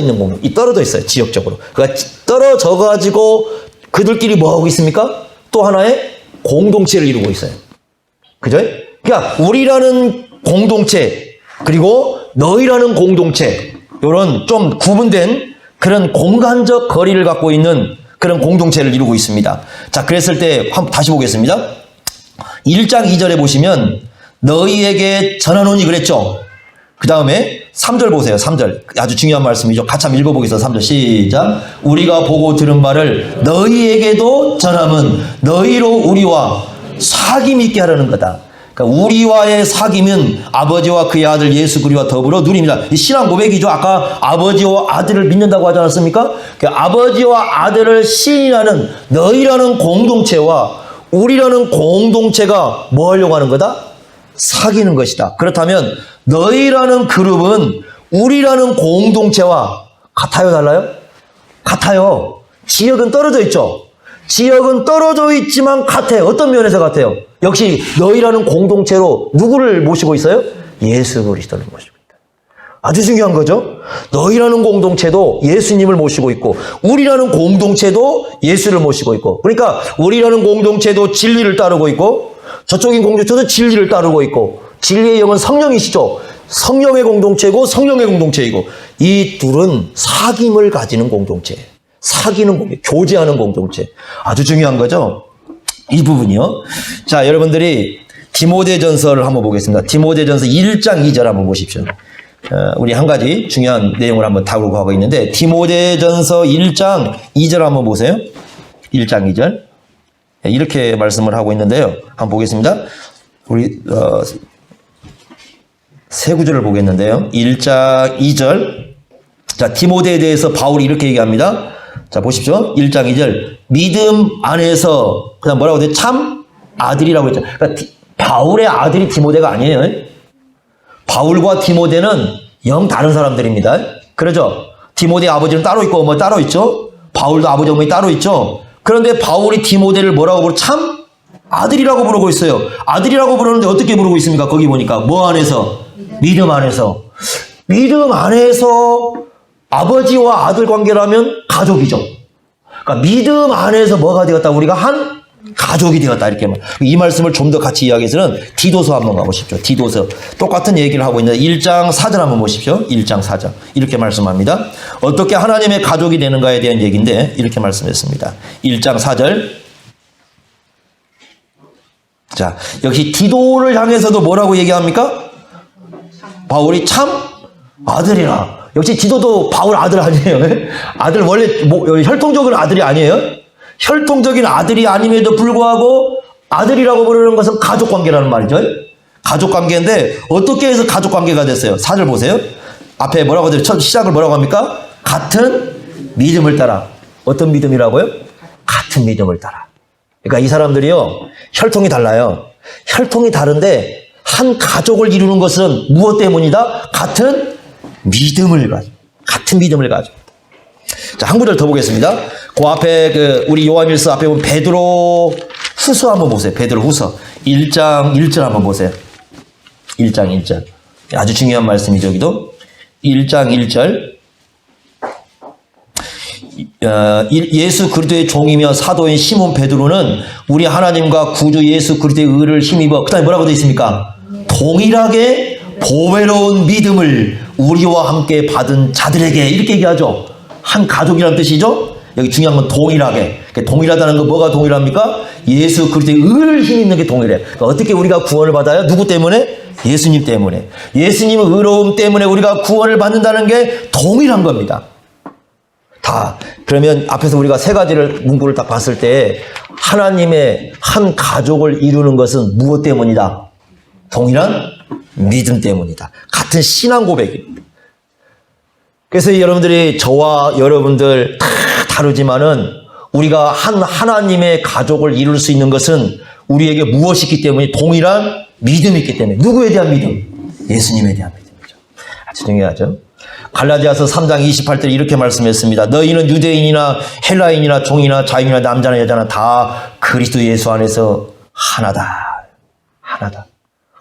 있어요. 지역적으로. 그러니까 떨어져 가지고 그들끼리 뭐 하고 있습니까? 또 하나의 공동체를 이루고 있어요. 그죠? 그러니까 우리라는 공동체 그리고 너희라는 공동체, 이런 좀 구분된 그런 공간적 거리를 갖고 있는 그런 공동체를 이루고 있습니다. 자, 그랬을 때 다시 보겠습니다. 1장 2절에 보시면 너희에게 전하노니 그랬죠. 그 다음에 3절 보세요. 3절 아주 중요한 말씀이죠. 같이 한번 읽어보겠습니다. 3절 시작. 우리가 보고 들은 바를 너희에게도 전함은 너희로 우리와 사귐 있게 하려는 거다. 그러니까 우리와의 사귐은 아버지와 그의 아들 예수 그리스도와 더불어 누립니다. 이 신앙 고백이죠. 아까 아버지와 아들을 믿는다고 하지 않았습니까? 그러니까 아버지와 아들을 시인하는 너희라는 공동체와 우리라는 공동체가 뭐 하려고 하는 거다? 사귀는 것이다. 그렇다면 너희라는 그룹은 우리라는 공동체와 같아요? 달라요? 같아요. 지역은 떨어져 있죠. 지역은 떨어져 있지만 같아요. 어떤 면에서 같아요? 역시 너희라는 공동체로 누구를 모시고 있어요? 예수 그리스도를 모시고 있다. 아주 중요한 거죠. 너희라는 공동체도 예수님을 모시고 있고 우리라는 공동체도 예수를 모시고 있고 그러니까 우리라는 공동체도 진리를 따르고 있고 저쪽인 공동체도 진리를 따르고 있고 진리의 영은 성령이시죠. 성령의 공동체고 성령의 공동체이고 이 둘은 사귐을 가지는 공동체. 사귀는 공동체, 교제하는 공동체. 아주 중요한 거죠. 이 부분이요. 자, 여러분들이 디모데전서를 한번 보겠습니다. 디모데전서 1장 2절 한번 보십시오. 우리 한 가지 중요한 내용을 한번 다루고 가고 있는데 디모데전서 1장 2절 한번 보세요. 1장 2절. 이렇게 말씀을 하고 있는데요. 한번 보겠습니다. 우리 세 구절을 보겠는데요. 1장 2절. 자, 디모데에 대해서 바울이 이렇게 얘기합니다. 자, 보십시오. 1장 2절. 믿음 안에서, 그다음 뭐라고 돼? 참 아들이라고 했죠. 그러니까 바울의 아들이 디모데가 아니에요. 바울과 디모데는 영 다른 사람들입니다. 그러죠? 디모데 아버지는 따로 있고, 어머 따로 있죠? 바울도 아버지, 어머니 따로 있죠? 그런데 바울이 디모데를 뭐라고 부르고? 참 아들이라고 부르고 있어요. 아들이라고 부르는데 어떻게 부르고 있습니까? 거기 보니까. 뭐 안에서? 믿음 안에서. 믿음 안에서 아버지와 아들 관계라면 가족이죠. 그러니까 믿음 안에서 뭐가 되었다? 우리가 한 가족이 되었다. 이렇게 이 말씀을 좀 더 같이 이야기해서는 디도서 한번 가보십시오. 디도서 똑같은 얘기를 하고 있는데 1장 4절 한번 보십시오. 1장 4절 이렇게 말씀합니다. 어떻게 하나님의 가족이 되는가에 대한 얘기인데 이렇게 말씀했습니다. 1장 4절 자, 역시 디도를 향해서도 뭐라고 얘기합니까? 바울이 참 아들이라. 역시 디도도 바울 아들 아니에요. 아들 원래 혈통적인 아들이 아니에요. 혈통적인 아들이 아님에도 불구하고 아들이라고 부르는 것은 가족관계라는 말이죠. 가족관계인데 어떻게 해서 가족관계가 됐어요? 4절 보세요. 앞에 뭐라고 하죠? 첫 시작을 뭐라고 합니까? 같은 믿음을 따라. 어떤 믿음이라고요? 같은 믿음을 따라. 그러니까 이 사람들이요, 혈통이 달라요. 혈통이 다른데 한 가족을 이루는 것은 무엇 때문이다? 같은 믿음을 가지고. 같은 믿음을 가지고. 자, 한 구절 더 보겠습니다. 그 앞에 우리 요한일서 앞에 보면 베드로 후서 한번 보세요. 베드로 후서 1장 1절 한번 보세요. 1장 1절. 아주 중요한 말씀이죠, 여기도. 1장 1절. 예수 그리스도의 종이며 사도인 시몬 베드로는 우리 하나님과 구주 예수 그리스도의 의를 힘입어, 그 다음에 뭐라고 되어 있습니까? 동일하게 보배로운 믿음을 우리와 함께 받은 자들에게, 이렇게 얘기하죠. 한 가족이라는 뜻이죠. 여기 중요한 건 동일하게. 동일하다는 건 뭐가 동일합니까? 예수 그리스도의 의를 힘입는 게 동일해. 그러니까 어떻게 우리가 구원을 받아요? 누구 때문에? 예수님 때문에. 예수님의 의로움 때문에 우리가 구원을 받는다는 게 동일한 겁니다. 다. 그러면 앞에서 우리가 세 가지를 문구를 딱 봤을 때 하나님의 한 가족을 이루는 것은 무엇 때문이다? 동일한 믿음 때문이다. 같은 신앙 고백입니다. 그래서 여러분들이, 저와 여러분들 다 다르지만은 우리가 한 하나님의 가족을 이룰 수 있는 것은 우리에게 무엇이 있기 때문에? 동일한 믿음이 있기 때문에. 누구에 대한 믿음? 예수님에 대한 믿음이죠. 아주 중요하죠. 갈라디아서 3장 28절 이렇게 말씀했습니다. 너희는 유대인이나 헬라인이나 종이나 자유이나 남자나 여자나 다 그리스도 예수 안에서 하나다. 하나다.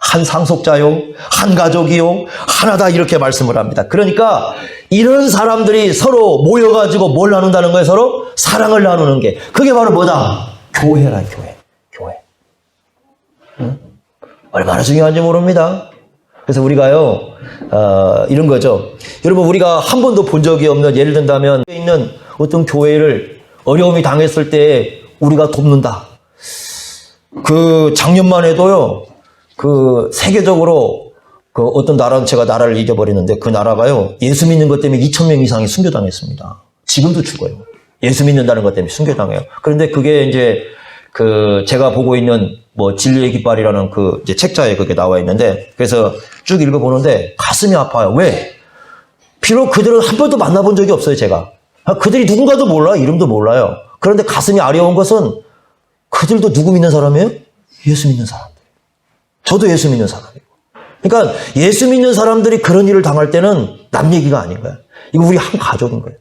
한 상속자요, 한 가족이요, 하나다, 이렇게 말씀을 합니다. 그러니까 이런 사람들이 서로 모여가지고 뭘 나눈다는 거예요? 서로 사랑을 나누는 게. 그게 바로 뭐다? 교회라, 교회. 교회. 응? 얼마나 중요한지 모릅니다. 그래서 우리가요, 이런 거죠. 여러분, 우리가 한 번도 본 적이 없는, 예를 든다면 있는 어떤 교회를 어려움이 당했을 때 우리가 돕는다. 작년만 해도요, 세계적으로 어떤 나라는, 제가 나라를 잊어버리는데 그 나라가요, 예수 믿는 것 때문에 2,000명 이상이 순교당했습니다. 지금도 죽어요. 예수 믿는다는 것 때문에 순교당해요. 그런데 그게 이제 제가 보고 있는 진리의 깃발이라는 이제 책자에 그게 나와 있는데, 그래서 쭉 읽어보는데 가슴이 아파요. 왜? 비록 그들은 한 번도 만나본 적이 없어요, 제가. 그들이 누군가도 몰라요. 이름도 몰라요. 그런데 가슴이 아려운 것은 그들도 누구 믿는 사람이에요? 예수 믿는 사람들. 저도 예수 믿는 사람이고. 그러니까 예수 믿는 사람들이 그런 일을 당할 때는 남 얘기가 아닌 거야. 이거 우리 한 가족인 거예요.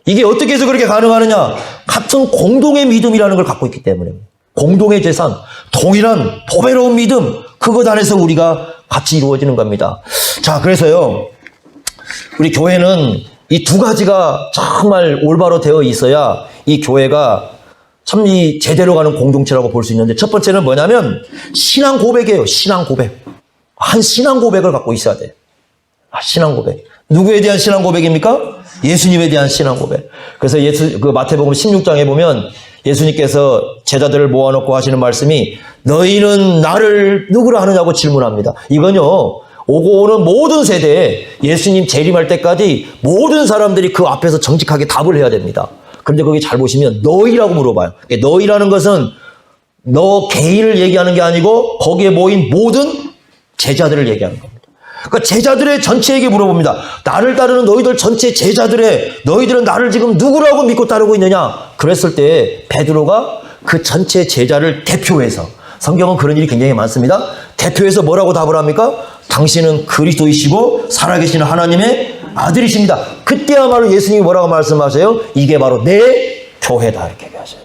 이게 어떻게 해서 그렇게 가능하느냐? 같은 공동의 믿음이라는 걸 갖고 있기 때문에. 공동의 재산, 동일한 보배로운 믿음, 그것 안에서 우리가 같이 이루어지는 겁니다. 자, 그래서요, 우리 교회는 이 두 가지가 정말 올바로 되어 있어야 이 교회가 참 제대로 가는 공동체라고 볼 수 있는데, 첫 번째는 뭐냐면 신앙 고백이에요. 신앙 고백. 한 신앙 고백을 갖고 있어야 돼. 신앙 고백. 누구에 대한 신앙 고백입니까? 예수님에 대한 신앙 고백. 그래서 마태복음 16장에 보면 예수님께서 제자들을 모아놓고 하시는 말씀이, 너희는 나를 누구라 하느냐고 질문합니다. 이건요, 오고 오는 모든 세대에 예수님 재림할 때까지 모든 사람들이 그 앞에서 정직하게 답을 해야 됩니다. 그런데 거기 잘 보시면 너희라고 물어봐요. 너희라는 것은 너 개인을 얘기하는 게 아니고 거기에 모인 모든 제자들을 얘기하는 겁니다. 그러니까 제자들의 전체에게 물어봅니다. 나를 따르는 너희들 전체 제자들의, 너희들은 나를 지금 누구라고 믿고 따르고 있느냐? 그랬을 때 베드로가 그 전체 제자를 대표해서, 성경은 그런 일이 굉장히 많습니다. 대표해서 뭐라고 답을 합니까? 당신은 그리스도이시고 살아계시는 하나님의 아들이십니다. 그때야말로 예수님이 뭐라고 말씀하세요? 이게 바로 내 교회다, 이렇게 얘기하셔요.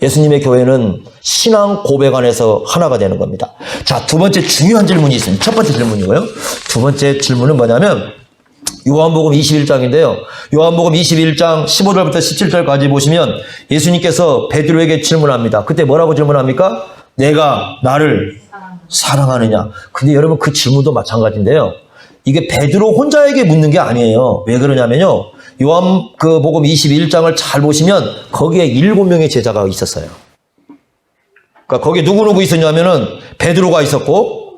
예수님의 교회는 신앙 고백 안에서 하나가 되는 겁니다. 자, 두 번째 중요한 질문이 있습니다. 첫 번째 질문이고요. 두 번째 질문은 뭐냐면 요한복음 21장인데요. 요한복음 21장 15절부터 17절까지 보시면 예수님께서 베드로에게 질문합니다. 그때 뭐라고 질문합니까? 내가 나를 사랑하느냐. 근데 여러분, 그 질문도 마찬가지인데요. 이게 베드로 혼자에게 묻는 게 아니에요. 왜 그러냐면요, 요한복음 21장을 잘 보시면 거기에 7명의 제자가 있었어요. 그러니까 거기에 누구 있었냐면은 베드로가 있었고,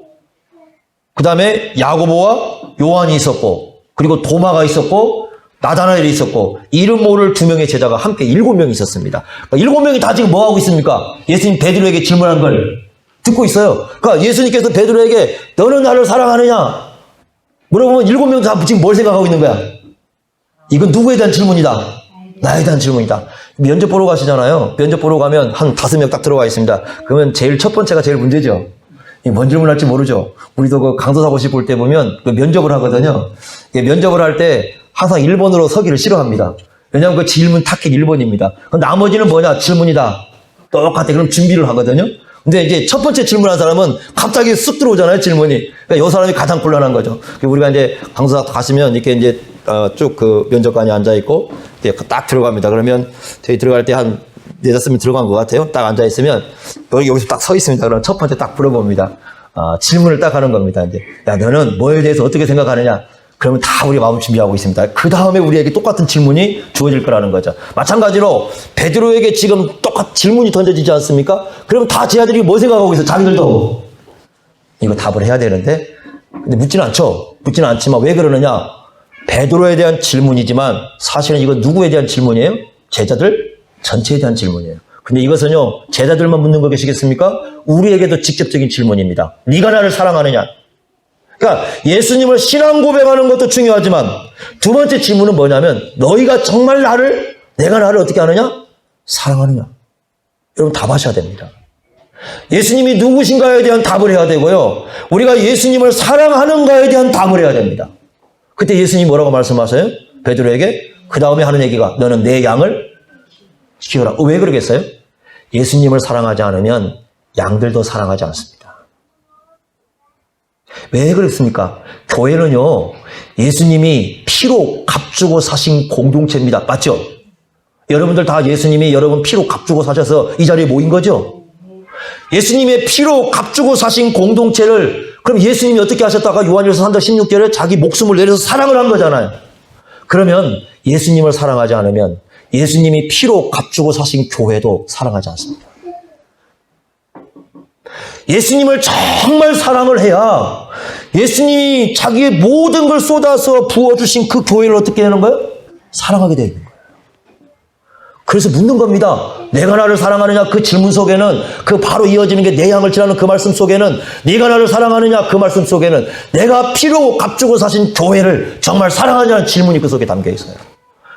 그 다음에 야고보와 요한이 있었고, 그리고 도마가 있었고, 나다나엘이 있었고, 이름 모를 2명의 제자가 함께 7명이 있었습니다. 그러니까 7명이 다 지금 뭐 하고 있습니까? 예수님 베드로에게 질문한 걸 듣고 있어요. 그러니까 예수님께서 베드로에게 너는 나를 사랑하느냐? 물어보면 7명 다 지금 뭘 생각하고 있는 거야? 이건 누구에 대한 질문이다? 나에 대한 질문이다. 면접 보러 가시잖아요. 면접 보러 가면 한 5명 딱 들어가 있습니다. 그러면 제일 첫 번째가 제일 문제죠. 뭔 질문할지 모르죠. 우리도 그 강도사 고시 볼 때 보면 그 면접을 하거든요. 면접을 할 때 항상 1번으로 서기를 싫어합니다. 왜냐하면 그 질문 타켓 1번입니다. 그럼 나머지는 뭐냐? 질문이다. 똑같아. 그럼 준비를 하거든요. 근데 이제 첫 번째 질문한 사람은 갑자기 쑥 들어오잖아요, 질문이. 그러니까 이 사람이 가장 곤란한 거죠. 우리가 이제 강도사 가시면 이렇게 이제 쭉 그 면접관이 앉아있고, 딱 들어갑니다. 그러면 저희 들어갈 때 한 4-5명 들어간 것 같아요. 딱 앉아있으면, 여기서 딱 서 있습니다. 그럼 첫 번째 딱 물어봅니다. 질문을 딱 하는 겁니다. 이제, 야, 너는 뭐에 대해서 어떻게 생각하느냐? 그러면 다 우리 마음 준비하고 있습니다. 그 다음에 우리에게 똑같은 질문이 주어질 거라는 거죠. 마찬가지로 베드로에게 지금 똑같은 질문이 던져지지 않습니까? 그럼 다 제 아들이 뭐 생각하고 있어? 자기들도. 이거 답을 해야 되는데, 근데 묻지는 않죠. 묻지는 않지만 왜 그러느냐? 베드로에 대한 질문이지만 사실은 이건 누구에 대한 질문이에요? 제자들 전체에 대한 질문이에요. 근데 이것은요, 제자들만 묻는 것이겠습니까? 우리에게도 직접적인 질문입니다. 네가 나를 사랑하느냐? 그러니까 예수님을 신앙 고백하는 것도 중요하지만 두 번째 질문은 뭐냐면 너희가 정말 내가 나를 어떻게 하느냐? 사랑하느냐? 여러분 답하셔야 됩니다. 예수님이 누구신가에 대한 답을 해야 되고요. 우리가 예수님을 사랑하는가에 대한 답을 해야 됩니다. 그때 예수님이 뭐라고 말씀하세요? 베드로에게 그 다음에 하는 얘기가 너는 내 양을 지켜라. 왜 그러겠어요? 예수님을 사랑하지 않으면 양들도 사랑하지 않습니다. 왜 그랬습니까? 교회는요, 예수님이 피로 값주고 사신 공동체입니다. 맞죠? 여러분들 다 예수님이 여러분 피로 값주고 사셔서 이 자리에 모인 거죠? 예수님의 피로 값주고 사신 공동체를 그럼 예수님이 어떻게 하셨다가 요한일서 3장 16절에 자기 목숨을 내려서 사랑을 한 거잖아요. 그러면 예수님을 사랑하지 않으면 예수님이 피로 값주고 사신 교회도 사랑하지 않습니다. 예수님을 정말 사랑을 해야 예수님이 자기의 모든 걸 쏟아서 부어주신 그 교회를 어떻게 하는 거예요? 사랑하게 되는 거예요. 그래서 묻는 겁니다. 내가 나를 사랑하느냐? 그 질문 속에는 그 바로 이어지는 게 내 양을 지라는 그 말씀 속에는 네가 나를 사랑하느냐? 그 말씀 속에는 내가 피로 값주고 사신 교회를 정말 사랑하냐는 질문이 그 속에 담겨 있어요.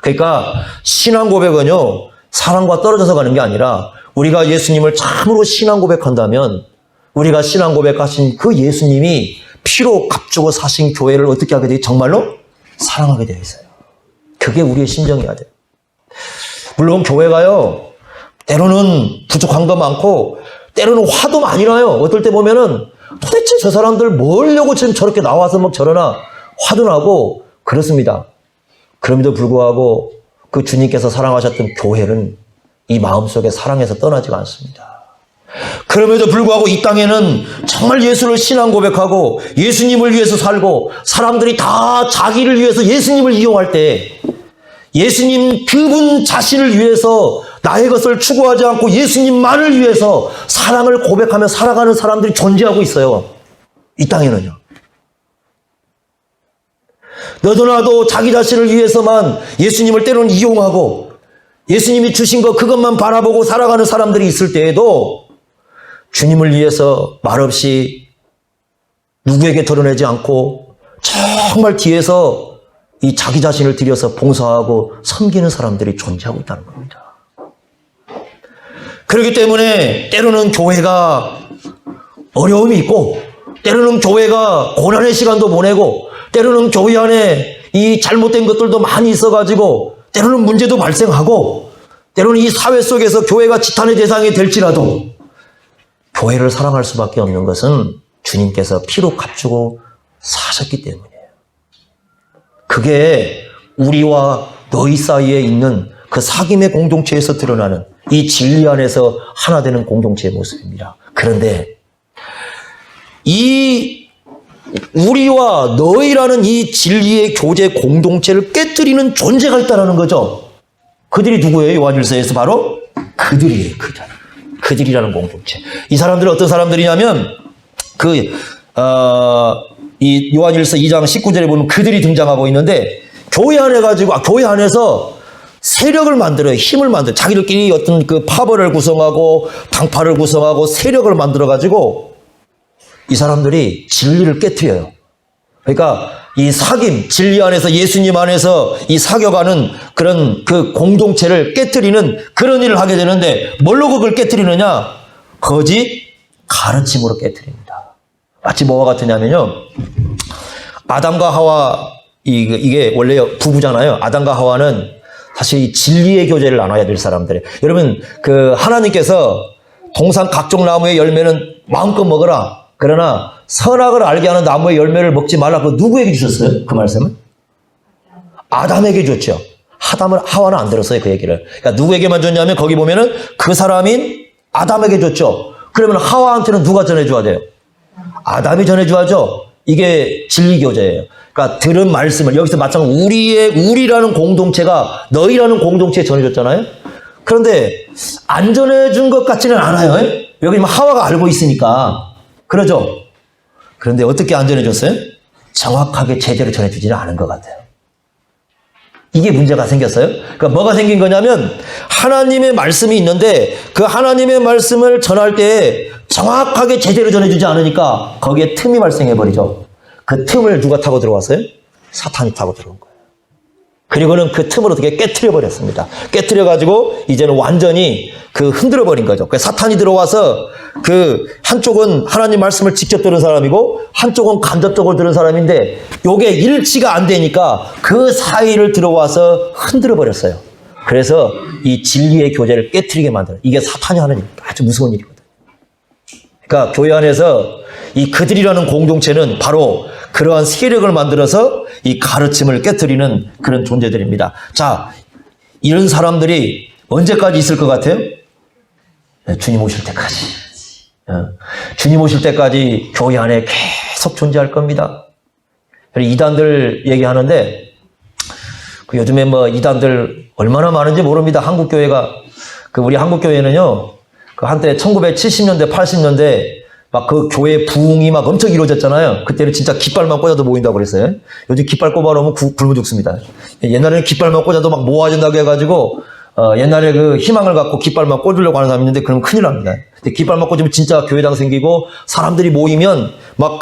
그러니까 신앙 고백은요, 사랑과 떨어져서 가는 게 아니라 우리가 예수님을 참으로 신앙 고백한다면 우리가 신앙 고백하신 그 예수님이 피로 값주고 사신 교회를 어떻게 하게 돼요? 정말로 사랑하게 되어 있어요. 그게 우리의 심정이어야 돼요. 물론 교회가요, 때로는 부족한 거 많고 때로는 화도 많이 나요. 어떨 때 보면은 도대체 저 사람들 뭐려고 지금 저렇게 나와서 막 저러나 화도 나고 그렇습니다. 그럼에도 불구하고 그 주님께서 사랑하셨던 교회는 이 마음속에 사랑해서 떠나지가 않습니다. 그럼에도 불구하고 이 땅에는 정말 예수를 신앙 고백하고 예수님을 위해서 살고 사람들이 다 자기를 위해서 예수님을 이용할 때 예수님 그분 자신을 위해서 나의 것을 추구하지 않고 예수님만을 위해서 사랑을 고백하며 살아가는 사람들이 존재하고 있어요. 이 땅에는요. 너도 나도 자기 자신을 위해서만 예수님을 때로는 이용하고 예수님이 주신 것 그것만 바라보고 살아가는 사람들이 있을 때에도 주님을 위해서 말없이 누구에게 드러내지 않고 정말 뒤에서 이 자기 자신을 들여서 봉사하고 섬기는 사람들이 존재하고 있다는 겁니다. 그렇기 때문에 때로는 교회가 어려움이 있고 때로는 교회가 고난의 시간도 보내고 때로는 교회 안에 이 잘못된 것들도 많이 있어가지고 때로는 문제도 발생하고 때로는 이 사회 속에서 교회가 지탄의 대상이 될지라도 교회를 사랑할 수밖에 없는 것은 주님께서 피로 값주고 사셨기 때문이에요. 그게 우리와 너희 사이에 있는 그 사귐의 공동체에서 드러나는 이 진리 안에서 하나 되는 공동체의 모습입니다. 그런데 이 우리와 너희라는 이 진리의 교제 공동체를 깨뜨리는 존재가 있다는 거죠. 그들이 누구예요? 요한일서에서 바로 그들이에요. 그들이라는 공동체. 이 사람들은 어떤 사람들이냐면 이 요한일서 2장 19절에 보면 그들이 등장하고 있는데 교회 안에서 세력을 만들어요. 힘을 만들어요. 자기들끼리 어떤 그 파벌을 구성하고 당파를 구성하고 세력을 만들어가지고 이 사람들이 진리를 깨트려요. 그러니까 이 사귐, 진리 안에서 예수님 안에서 이 사겨가는 그런 그 공동체를 깨트리는 그런 일을 하게 되는데 뭘로 그걸 깨트리느냐? 거짓 가르침으로 깨트립니다. 마치 뭐와 같으냐면요. 아담과 하와 이게 원래 부부잖아요. 아담과 하와는 사실 이 진리의 교제를 나눠야 될 사람들이에요. 여러분 그 하나님께서 동산 각종 나무의 열매는 마음껏 먹어라. 그러나 선악을 알게 하는 나무의 열매를 먹지 말라. 그 누구에게 주셨어요? 그 말씀은? 아담에게 줬죠. 하와는 안 들었어요. 그 얘기를. 그러니까 누구에게만 줬냐면 거기 보면은 그 사람인 아담에게 줬죠. 그러면 하와한테는 누가 전해줘야 돼요? 아담이 전해줘야죠. 이게 진리교제예요. 그러니까 들은 말씀을 여기서 마찬가지로 우리라는 공동체가 너희라는 공동체에 전해줬잖아요. 그런데 안 전해준 것 같지는 않아요. 여기 하와가 알고 있으니까. 그러죠? 그런데 어떻게 안 전해줬어요? 정확하게 제대로 전해주지는 않은 것 같아요. 이게 문제가 생겼어요. 그러니까 뭐가 생긴 거냐면 하나님의 말씀이 있는데 그 하나님의 말씀을 전할 때 정확하게 제대로 전해주지 않으니까 거기에 틈이 발생해버리죠. 그 틈을 누가 타고 들어왔어요? 사탄이 타고 들어온 거예요. 그리고는 그 틈을 어떻게 깨트려버렸습니다. 깨트려가지고 이제는 완전히 그 흔들어버린 거죠. 그 사탄이 들어와서 그 한쪽은 하나님 말씀을 직접 들은 사람이고 한쪽은 간접적으로 들은 사람인데 요게 일치가 안 되니까 그 사이를 들어와서 흔들어버렸어요. 그래서 이 진리의 교제를 깨트리게 만드는 이게 사탄이 하는 일, 아주 무서운 일이거든요. 그러니까 교회 안에서 이 그들이라는 공동체는 바로 그러한 세력을 만들어서 이 가르침을 깨트리는 그런 존재들입니다. 자, 이런 사람들이 언제까지 있을 것 같아요? 네, 주님 오실 때까지. 주님 오실 때까지 교회 안에 계속 존재할 겁니다. 이단들 얘기하는데 그 요즘에 뭐 이단들 얼마나 많은지 모릅니다. 한국교회가 우리 한국교회는요 그 한때 1970년대 80년대 막 그 교회 부흥이 막 엄청 이루어졌잖아요. 그때는 진짜 깃발만 꽂아도 모인다고 그랬어요. 요즘 깃발 꼽아놓으면 굶어 죽습니다. 옛날에는 깃발만 꽂아도 막 모아진다고 해가지고 옛날에 그 희망을 갖고 깃발만 꽂으려고 하는 사람이 있는데 그럼 큰일 납니다. 근데 깃발만 꽂으면 진짜 교회당 생기고 사람들이 모이면 막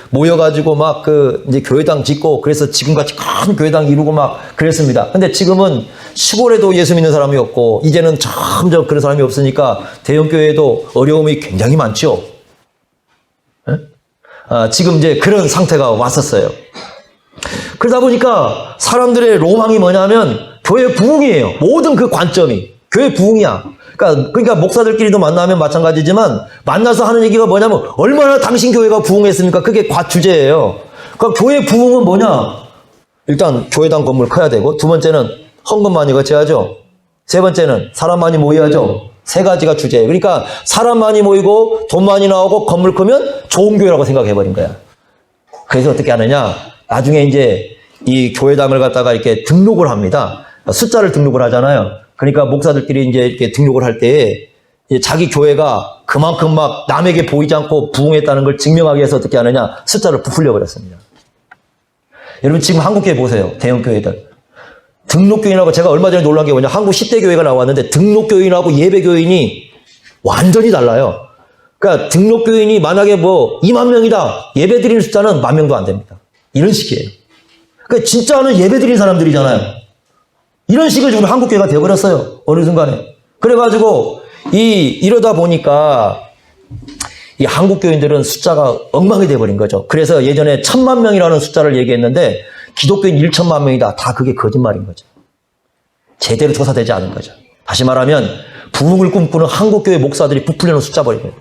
모여가지고 막 이제 교회당 짓고 그래서 지금같이 큰 교회당 이루고 막 그랬습니다. 근데 지금은 시골에도 예수 믿는 사람이 없고 이제는 점점 그런 사람이 없으니까 대형교회도 어려움이 굉장히 많죠. 지금 이제 그런 상태가 왔었어요. 그러다 보니까 사람들의 로망이 뭐냐면 교회 부흥이에요. 모든 그 관점이 교회 부흥이야. 그러니까 목사들끼리도 만나면 마찬가지지만 만나서 하는 얘기가 뭐냐면 얼마나 당신 교회가 부흥했습니까? 그게 주제예요. 그러니까 교회 부흥은 뭐냐? 일단 교회당 건물 커야 되고 두 번째는 헌금 많이 거쳐야죠. 세 번째는 사람 많이 모여야죠. 세 가지가 주제예요. 그러니까 사람 많이 모이고 돈 많이 나오고 건물 크면 좋은 교회라고 생각해버린 거야. 그래서 어떻게 하느냐? 나중에 이제 이 교회당을 갖다가 이렇게 등록을 합니다. 숫자를 등록을 하잖아요. 그러니까 목사들끼리 이제 이렇게 등록을 할 때에 자기 교회가 그만큼 막 남에게 보이지 않고 부흥했다는 걸 증명하기 위해서 어떻게 하느냐? 숫자를 부풀려 버렸습니다. 여러분 지금 한국교회 보세요. 대형교회들. 등록교인하고 제가 얼마 전에 놀란 게 뭐냐. 한국 10대 교회가 나왔는데 등록교인하고 예배교인이 완전히 달라요. 그러니까 등록교인이 만약에 뭐 2만 명이다. 예배드리는 숫자는 10,000명도 안 됩니다. 이런 식이에요. 그러니까 진짜는 예배드리는 사람들이잖아요. 이런 식으로 지금 한국교회가 되어버렸어요. 어느 순간에. 그래가지고 이러다 보니까 이 한국교인들은 숫자가 엉망이 돼버린 거죠. 그래서 예전에 1,000만 명이라는 숫자를 얘기했는데 기독교인 1천만 명이다. 다 그게 거짓말인 거죠. 제대로 조사되지 않은 거죠. 다시 말하면 부흥을 꿈꾸는 한국교회 목사들이 부풀려놓은 숫자 버린 거예요.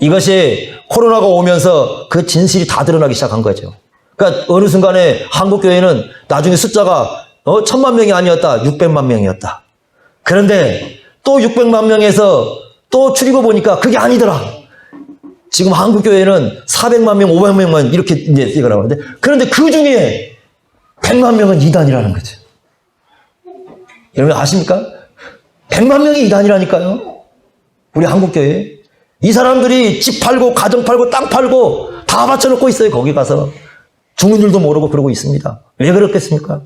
이것이 코로나가 오면서 그 진실이 다 드러나기 시작한 거죠. 그러니까 어느 순간에 한국교회는 나중에 숫자가 1,000만 명이 아니었다. 600만 명이었다. 그런데 또 600만 명에서 또 추리고 보니까 그게 아니더라. 지금 한국교회는 400만 명, 500만 명 이렇게 이제 이거라고 하는데 그런데 그 중에 100만 명은 이단이라는 거죠. 여러분 아십니까? 100만 명이 이단이라니까요. 우리 한국교회. 이 사람들이 집 팔고 가정 팔고 땅 팔고 다 바쳐놓고 있어요. 거기 가서. 죽는 줄도 모르고 그러고 있습니다. 왜 그렇겠습니까?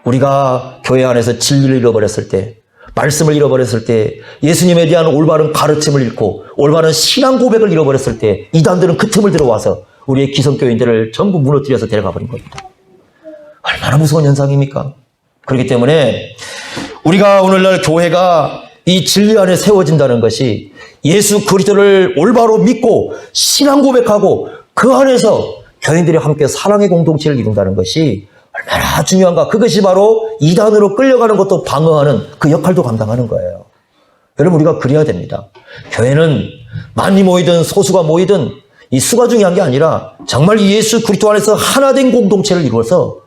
우리가 교회 안에서 진리를 잃어버렸을 때, 말씀을 잃어버렸을 때, 예수님에 대한 올바른 가르침을 잃고 올바른 신앙 고백을 잃어버렸을 때 이단들은 그 틈을 들어와서 우리의 기성교인들을 전부 무너뜨려서 데려가 버린 겁니다. 얼마나 무서운 현상입니까? 그렇기 때문에 우리가 오늘날 교회가 이 진리 안에 세워진다는 것이 예수 그리스도를 올바로 믿고 신앙 고백하고 그 안에서 교인들이 함께 사랑의 공동체를 이룬다는 것이 얼마나 중요한가. 그것이 바로 이단으로 끌려가는 것도 방어하는 그 역할도 감당하는 거예요. 여러분, 우리가 그래야 됩니다. 교회는 많이 모이든 소수가 모이든 이 수가 중요한 게 아니라 정말 예수 그리스도 안에서 하나 된 공동체를 이루어서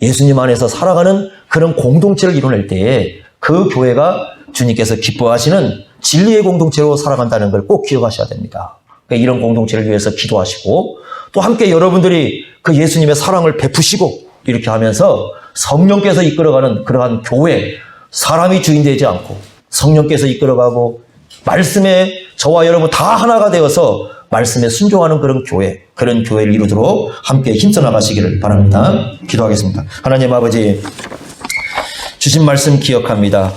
예수님 안에서 살아가는 그런 공동체를 이뤄낼 때에 그 교회가 주님께서 기뻐하시는 진리의 공동체로 살아간다는 걸 꼭 기억하셔야 됩니다. 그러니까 이런 공동체를 위해서 기도하시고 또 함께 여러분들이 그 예수님의 사랑을 베푸시고 이렇게 하면서 성령께서 이끌어가는 그러한 교회, 사람이 주인 되지 않고 성령께서 이끌어가고 말씀에 저와 여러분 다 하나가 되어서 말씀에 순종하는 그런 교회, 그런 교회를 이루도록 함께 힘써 나가시기를 바랍니다. 기도하겠습니다. 하나님 아버지, 주신 말씀 기억합니다.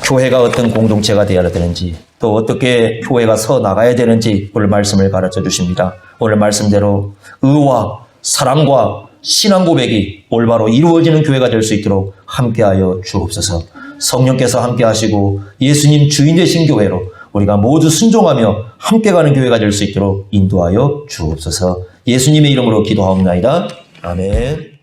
교회가 어떤 공동체가 되어야 되는지, 또 어떻게 교회가 서 나가야 되는지 오늘 말씀을 가르쳐 주십니다. 오늘 말씀대로 의와 사랑과 신앙 고백이 올바로 이루어지는 교회가 될 수 있도록 함께하여 주옵소서. 성령께서 함께하시고 예수님 주인 되신 교회로 우리가 모두 순종하며 함께 가는 교회가 될 수 있도록 인도하여 주옵소서. 예수님의 이름으로 기도하옵나이다. 아멘.